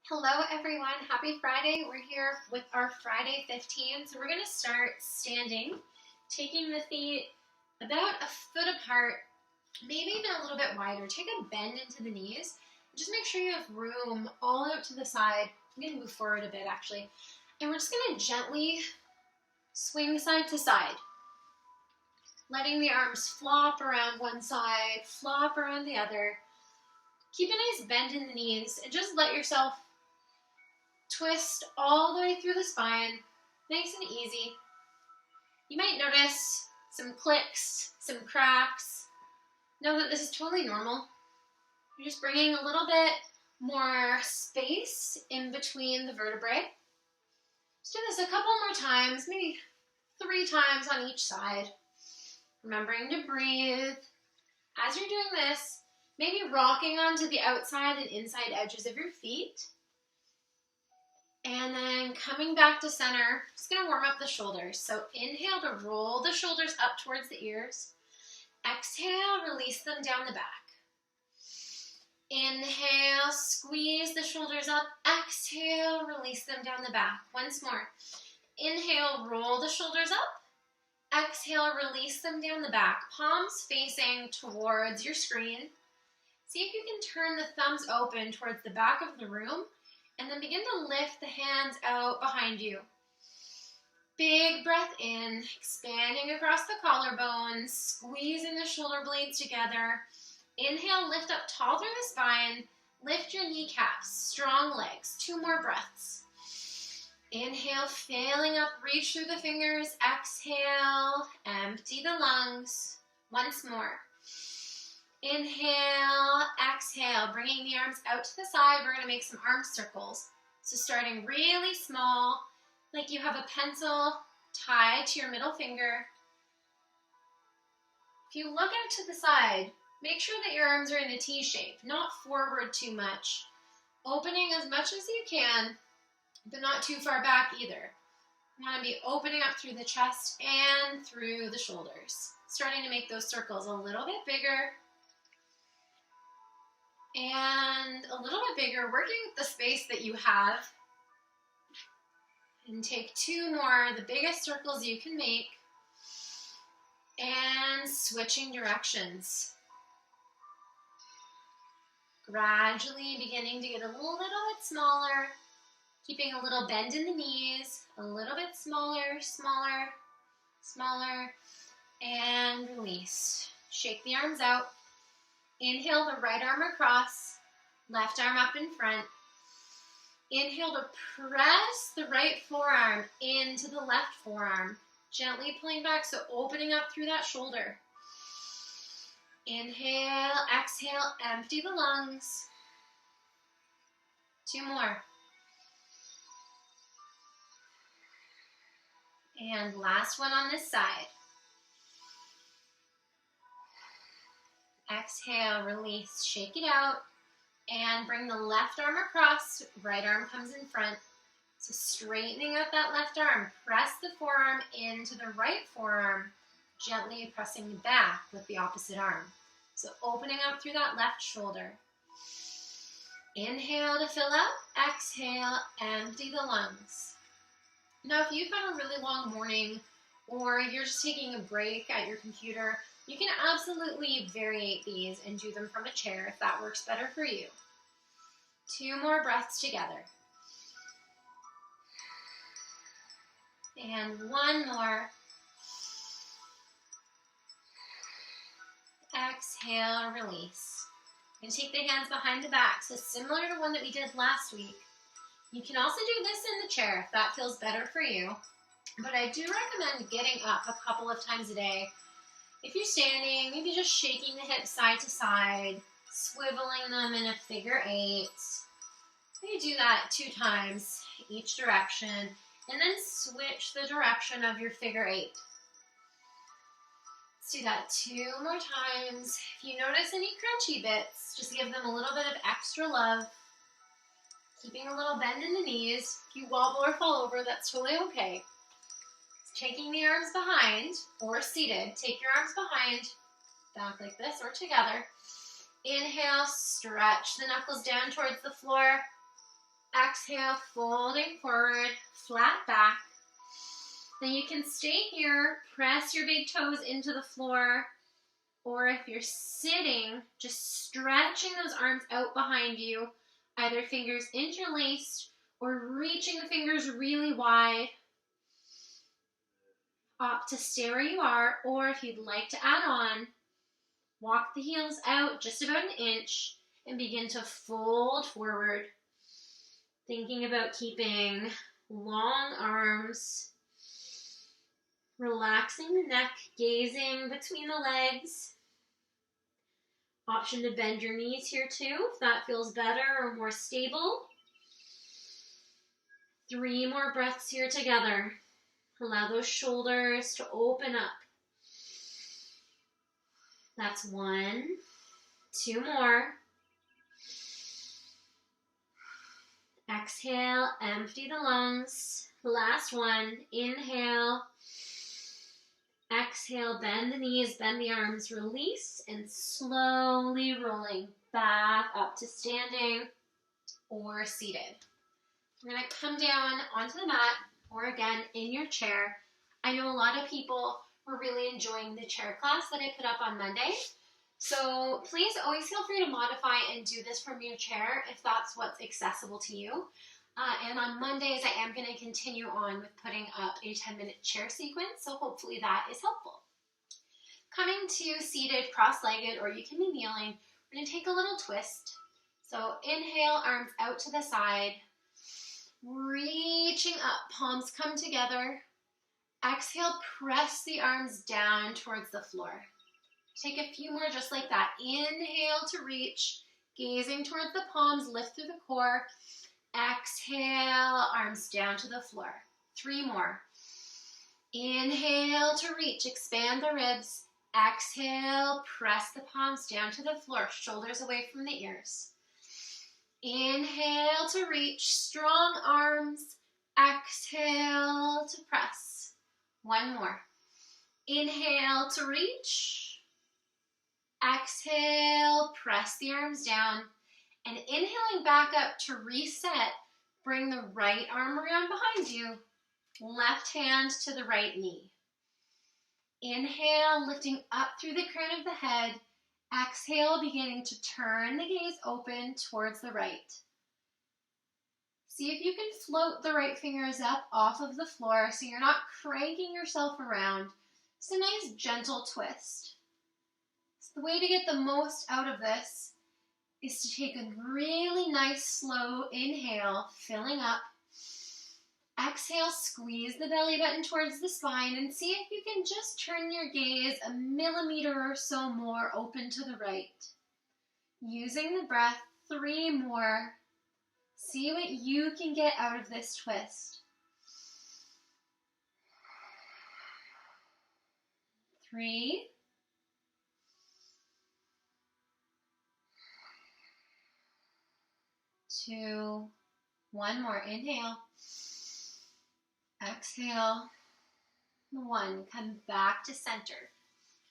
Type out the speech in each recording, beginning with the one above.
Hello everyone, happy Friday. We're here with our Friday 15. So we're going to start standing, taking the feet about a foot apart, maybe even a little bit wider. Take a bend into the knees. Just make sure you have room all out to the side. I'm going to move forward a bit actually. And we're just going to gently swing side to side, letting the arms flop around one side, flop around the other. Keep a nice bend in the knees and just let yourself twist all the way through the spine, nice and easy. You might notice some clicks, some cracks. Know that this is totally normal. You're just bringing a little bit more space in between the vertebrae. Let's do this a couple more times, maybe 3 times on each side. Remembering to breathe. As you're doing this, maybe rocking onto the outside and inside edges of your feet. And then coming back to center, just going to warm up the shoulders. So inhale to roll the shoulders up towards the ears. Exhale, release them down the back. Inhale, squeeze the shoulders up. Exhale, release them down the back. Once more. Inhale, roll the shoulders up. Exhale, release them down the back. Palms facing towards your screen. See if you can turn the thumbs open towards the back of the room. And then begin to lift the hands out behind you. Big breath in, expanding across the collarbones, squeezing the shoulder blades together. Inhale, lift up tall through the spine. Lift your kneecaps, strong legs. 2 more breaths. Inhale, failing up, reach through the fingers. Exhale, empty the lungs. Once more. Inhale, exhale, bringing the arms out to the side. We're going to make some arm circles. So starting really small, like you have a pencil tied to your middle finger. If you look out to the side, make sure that your arms are in a T shape, not forward too much. Opening as much as you can, but not too far back either. You want to be opening up through the chest and through the shoulders. Starting to make those circles a little bit bigger. And a little bit bigger, working with the space that you have. And take 2 more, the biggest circles you can make. And switching directions. Gradually beginning to get a little bit smaller. Keeping a little bend in the knees. A little bit smaller, smaller, smaller. And release. Shake the arms out. Inhale the right arm across, left arm up in front. Inhale to press the right forearm into the left forearm. Gently pulling back, so opening up through that shoulder. Inhale, exhale, empty the lungs. 2 more. And last one on this side. Exhale, release, shake it out, and bring the left arm across, right arm comes in front. So straightening out that left arm, press the forearm into the right forearm, gently pressing back with the opposite arm. So opening up through that left shoulder. Inhale to fill up, exhale, empty the lungs. Now if you've had a really long morning, or you're just taking a break at your computer, you can absolutely variate these and do them from a chair if that works better for you. 2 more breaths together. And 1 more. Exhale, release. And take the hands behind the back. So similar to one that we did last week. You can also do this in the chair if that feels better for you. But I do recommend getting up a couple of times a day. If you're standing, maybe just shaking the hips side to side, swiveling them in a figure 8. Maybe do that 2 times each direction, and then switch the direction of your figure 8. Let's do that 2 more times. If you notice any crunchy bits, just give them a little bit of extra love. Keeping a little bend in the knees. If you wobble or fall over, that's totally okay. Taking the arms behind, or seated, take your arms behind, back like this, or together. Inhale, stretch the knuckles down towards the floor. Exhale, folding forward, flat back. Then you can stay here, press your big toes into the floor, or if you're sitting, just stretching those arms out behind you, either fingers interlaced or reaching the fingers really wide. Opt to stay where you are, or if you'd like to add on, walk the heels out just about an inch and begin to fold forward, thinking about keeping long arms, relaxing the neck, gazing between the legs. Option to bend your knees here too, if that feels better or more stable. 3 more breaths here together. Allow those shoulders to open up. That's 1, 2 more. Exhale, empty the lungs. Last one, inhale. Exhale, bend the knees, bend the arms, release, and slowly rolling back up to standing or seated. We're going to come down onto the mat, or again, in your chair. I know a lot of people were really enjoying the chair class that I put up on Monday. So please always feel free to modify and do this from your chair if that's what's accessible to you. And on Mondays, I am going to continue on with putting up a 10-minute chair sequence, so hopefully that is helpful. Coming to seated, cross-legged, or you can be kneeling, we're going to take a little twist. So inhale, arms out to the side. Reaching up, palms come together. Exhale, press the arms down towards the floor. Take a few more just like that. Inhale to reach, gazing towards the palms, lift through the core. Exhale, arms down to the floor. 3 more. Inhale to reach, expand the ribs. Exhale, press the palms down to the floor, shoulders away from the ears. Inhale to reach, strong arms. Exhale to press. 1 more. Inhale to reach. Exhale, press the arms down. And inhaling back up to reset, bring the right arm around behind you. Left hand to the right knee. Inhale, lifting up through the crown of the head. Exhale, beginning to turn the gaze open towards the right. See if you can float the right fingers up off of the floor so you're not cranking yourself around. It's a nice gentle twist. So the way to get the most out of this is to take a really nice slow inhale, filling up. Exhale, squeeze the belly button towards the spine and see if you can just turn your gaze a millimeter or so more open to the right. Using the breath, 3 more. See what you can get out of this twist. 3. 2. 1 more. Inhale. Exhale. 1. Come back to center.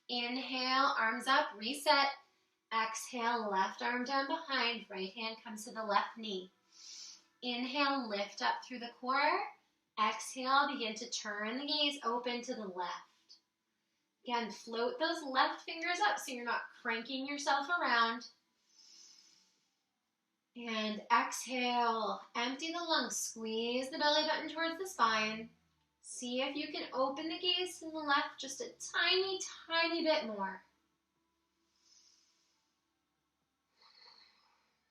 Inhale, arms up, reset. Exhale, left arm down behind. Right hand comes to the left knee. Inhale, lift up through the core. Exhale, begin to turn the gaze open to the left. Again, float those left fingers up so you're not cranking yourself around. And exhale, empty the lungs, squeeze the belly button towards the spine. See if you can open the gaze to the left just a tiny, tiny bit more.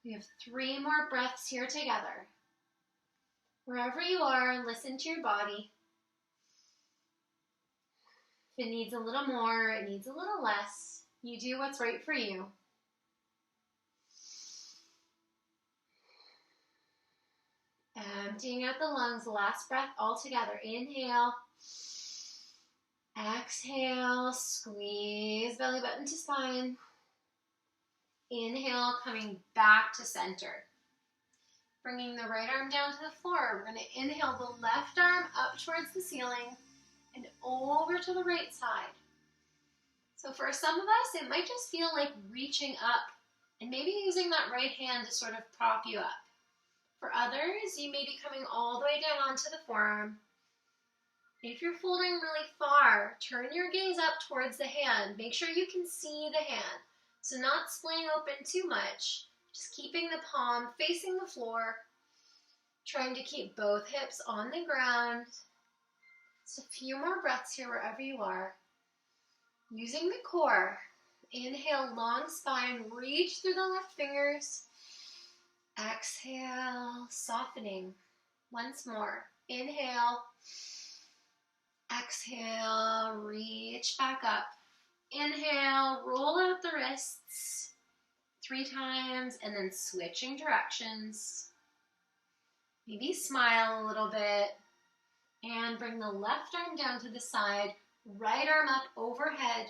We have 3 more breaths here together. Wherever you are, listen to your body. If it needs a little more, it needs a little less. You do what's right for you. Emptying out the lungs, last breath all together. Inhale. Exhale, squeeze belly button to spine. Inhale, coming back to center. Bringing the right arm down to the floor. We're going to inhale the left arm up towards the ceiling and over to the right side. So for some of us, it might just feel like reaching up and maybe using that right hand to sort of prop you up. For others, others, you may be coming all the way down onto the forearm. If you're folding really far, turn your gaze up towards the hand. Make sure you can see the hand. So not splaying open too much, just keeping the palm facing the floor, trying to keep both hips on the ground. Just a few more breaths here wherever you are. Using the core. Inhale, long spine, reach through the left fingers. Exhale, softening. Once more. Inhale. Exhale, reach back up. Inhale, roll out the wrists 3 times, and then switching directions. Maybe smile a little bit, and bring the left arm down to the side, right arm up overhead.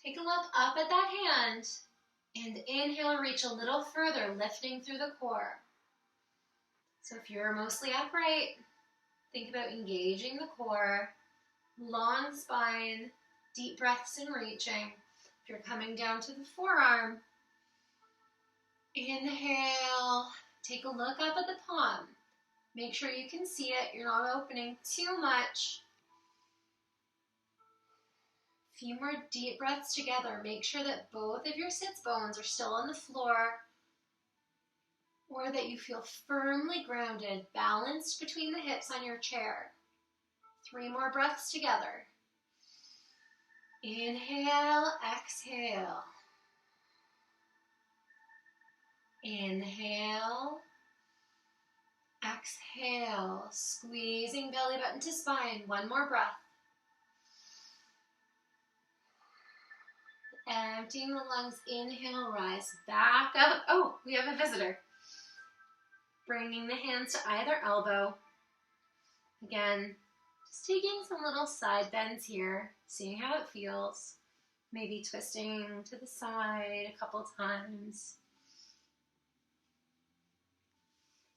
Take a look up at that hand, and inhale, reach a little further, lifting through the core. So if you're mostly upright, think about engaging the core, long spine, deep breaths and reaching. If you're coming down to the forearm, inhale, take a look up at the palm. Make sure you can see it. You're not opening too much. A few more deep breaths together. Make sure that both of your sits bones are still on the floor, or that you feel firmly grounded, balanced between the hips on your chair. 3 more breaths together. Inhale, exhale. Inhale, exhale. Squeezing belly button to spine. 1 more breath. Emptying the lungs. Inhale, rise back up. Oh, we have a visitor. Bringing the hands to either elbow. Again, just taking some little side bends here, seeing how it feels. Maybe twisting to the side a couple times.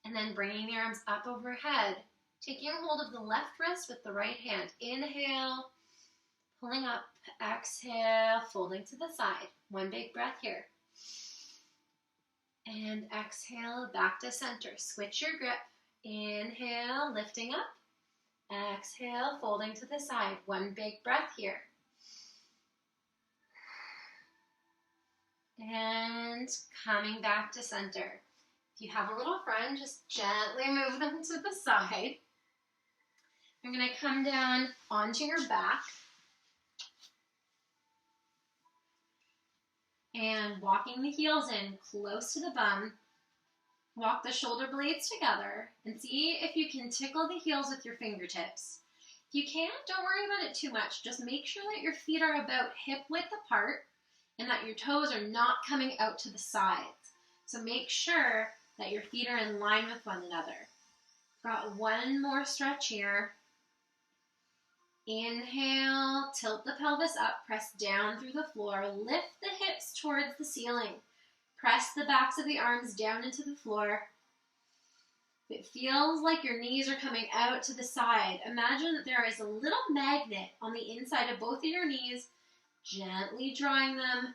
And then bringing the arms up overhead, taking hold of the left wrist with the right hand. Inhale, pulling up, exhale, folding to the side. 1 big breath here. And exhale, back to center. Switch your grip. Inhale, lifting up. Exhale, folding to the side. 1 big breath here. And coming back to center. If you have a little friend, just gently move them to the side. You're going to come down onto your back. And walking the heels in close to the bum. Walk the shoulder blades together and see if you can tickle the heels with your fingertips. If you can't, don't worry about it too much. Just make sure that your feet are about hip width apart and that your toes are not coming out to the sides. So make sure that your feet are in line with one another. Got 1 more stretch here. Inhale, tilt the pelvis up, press down through the floor, lift the hips towards the ceiling. Press the backs of the arms down into the floor. If it feels like your knees are coming out to the side, imagine that there is a little magnet on the inside of both of your knees, gently drawing them,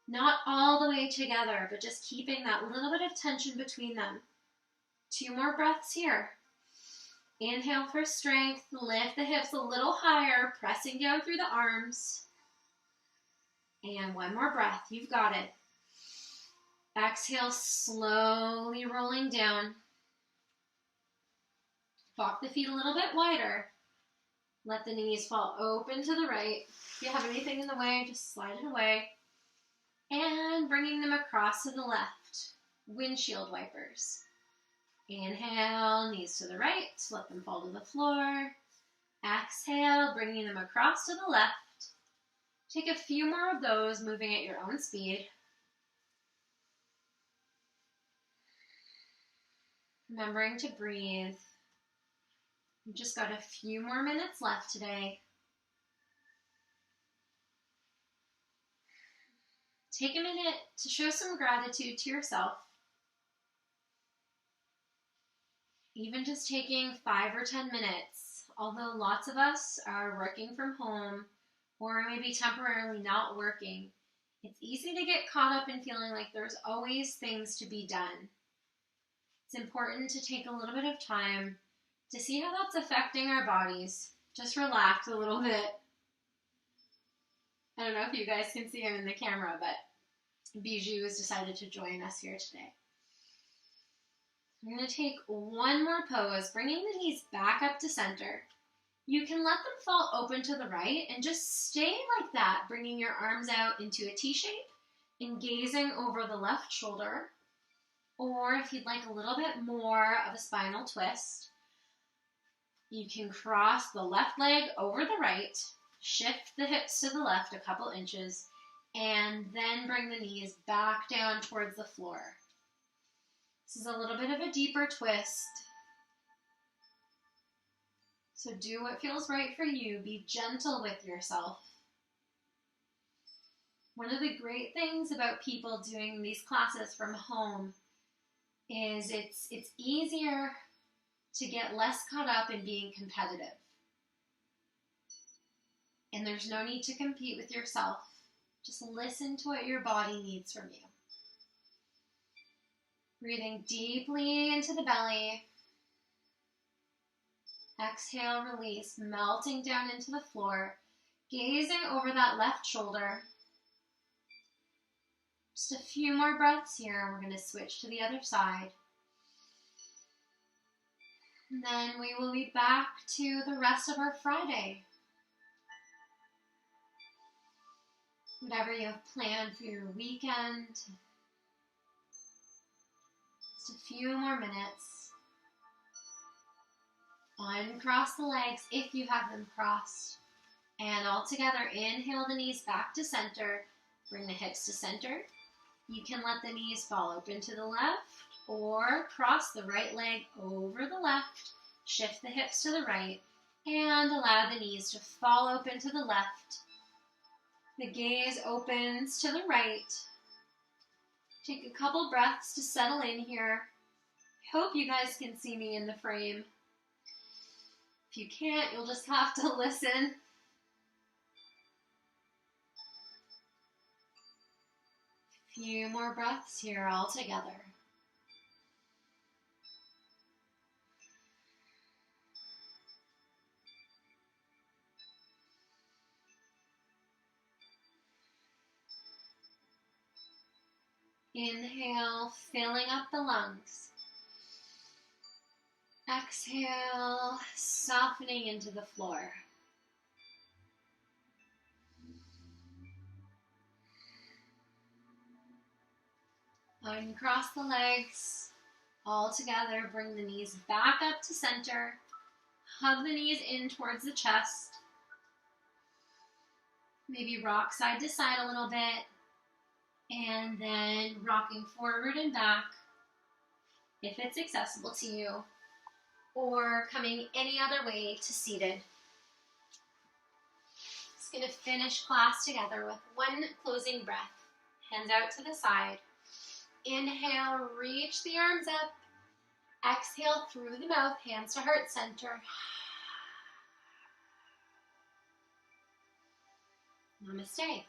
not all the way together, but just keeping that little bit of tension between them. 2 more breaths here. Inhale for strength, lift the hips a little higher, pressing down through the arms. And 1 more breath, you've got it. Exhale, slowly rolling down. Walk the feet a little bit wider. Let the knees fall open to the right. If you have anything in the way, just slide it away. And bringing them across to the left. Windshield wipers. Inhale, knees to the right. Let them fall to the floor. Exhale, bringing them across to the left. Take a few more of those, moving at your own speed. Remembering to breathe. We've just got a few more minutes left today. Take a minute to show some gratitude to yourself. Even just taking 5 or 10 minutes, although lots of us are working from home or maybe temporarily not working, it's easy to get caught up in feeling like there's always things to be done. It's important to take a little bit of time to see how that's affecting our bodies. Just relax a little bit. I don't know if you guys can see him in the camera, but Bijou has decided to join us here today. I'm going to take one more pose, bringing the knees back up to center. You can let them fall open to the right and just stay like that, bringing your arms out into a T shape and gazing over the left shoulder. Or if you'd like a little bit more of a spinal twist, you can cross the left leg over the right, shift the hips to the left a couple inches, and then bring the knees back down towards the floor. This is a little bit of a deeper twist. So do what feels right for you. Be gentle with yourself. One of the great things about people doing these classes from home is it's easier to get less caught up in being competitive. And there's no need to compete with yourself. Just listen to what your body needs from you. Breathing deeply into the belly. Exhale, release, melting down into the floor. Gazing over that left shoulder. Just a few more breaths here, and we're going to switch to the other side. And then we will be back to the rest of our Friday. Whatever you have planned for your weekend. Just a few more minutes. Uncross the legs if you have them crossed. And all together, inhale the knees back to center. Bring the hips to center. You can let the knees fall open to the left or cross the right leg over the left. Shift the hips to the right and allow the knees to fall open to the left. The gaze opens to the right. Take a couple breaths to settle in here. I hope you guys can see me in the frame. If you can't, you'll just have to listen. A few more breaths here all together. Inhale, filling up the lungs. Exhale, softening into the floor. Uncross the legs. All together, bring the knees back up to center. Hug the knees in towards the chest. Maybe rock side to side a little bit. And then rocking forward and back if it's accessible to you, or coming any other way to seated. Just going to finish class together with one closing breath. Hands out to the side. Inhale, reach the arms up. Exhale through the mouth, hands to heart center. Namaste.